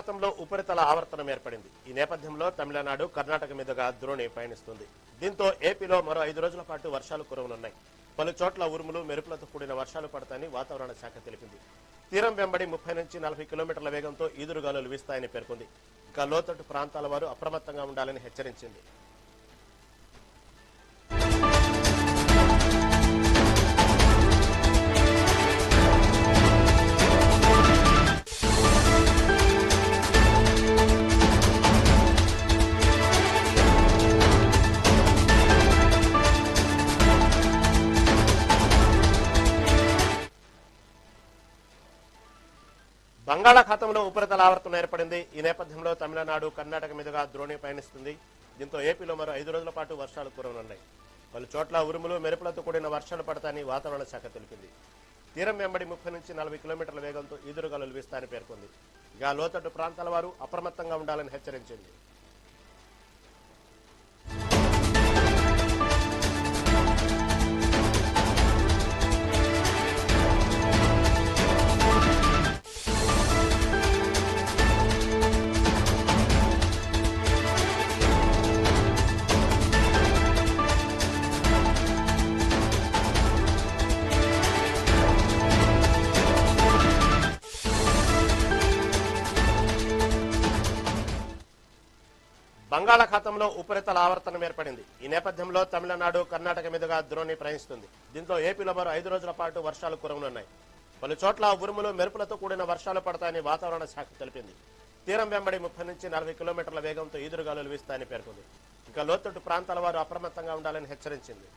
బంగాళాఖాతంలో ఉపరితల ఆవర్తనం ఏర్పడింది. ఈ నేపథ్యంలో తమిళనాడు, కర్ణాటక మీదుగా ద్రోణి పయనిస్తుంది. దీంతో ఏపీలో మరో 5 రోజుల పాటు వర్షాలు కురవనున్నాయి. పలు చోట్ల ఉరుములు, మెరుపులతో కూడిన వర్షాలు పడతాయని వాతావరణ శాఖ తెలిపింది. తీరం వెంబడి 30 నుంచి 40 కిలోమీటర్ల వేగంతో ఈదురుగాలులు వీస్తాయని పేర్కొంది. ఇంకా లోతట్టు ప్రాంతాల వారు అప్రమత్తంగా ఉండాలని హెచ్చరించింది. బంగాళాఖాతంలో ఉపరితల ఆవర్తనం ఏర్పడింది. ఈ నేపథ్యంలో తమిళనాడు, కర్ణాటక మీదుగా ద్రోణి పయనిస్తుంది. దీంతో ఏపీలో మరో 5 రోజుల పాటు వర్షాలు కురవనున్నాయి. పలు చోట్ల ఉరుములు, మెరుపులతో కూడిన వర్షాలు పడతాయని వాతావరణ శాఖ తెలిపింది. తీరం వెంబడి 30 నుంచి 40 కిలోమీటర్ల వేగంతో ఈదురుగాలులు వీస్తాయని పేర్కొంది. ఇక లోతట్టు ప్రాంతాల వారు అప్రమత్తంగా ఉండాలని హెచ్చరించింది. బంగాళాఖాతంలో ఉపరితల ఆవర్తనం ఏర్పడింది. ఈ నేపథ్యంలో తమిళనాడు, కర్ణాటక మీదుగా ద్రోణి ప్రయాణిస్తుంది. దీంతో ఏపీలో మరో 5 రోజుల పాటు వర్షాలు కురవనున్నాయి. పలు చోట్ల ఉరుములు, మెరుపులతో కూడిన వర్షాలు పడతాయని వాతావరణ శాఖ తెలిపింది. తీరం వెంబడి 30 నుంచి 40 కిలోమీటర్ల వేగంతో ఈదురుగాలులు వీస్తాయని పేర్కొంది. ఇంకా లోతట్టు ప్రాంతాల వారు అప్రమత్తంగా ఉండాలని హెచ్చరించింది.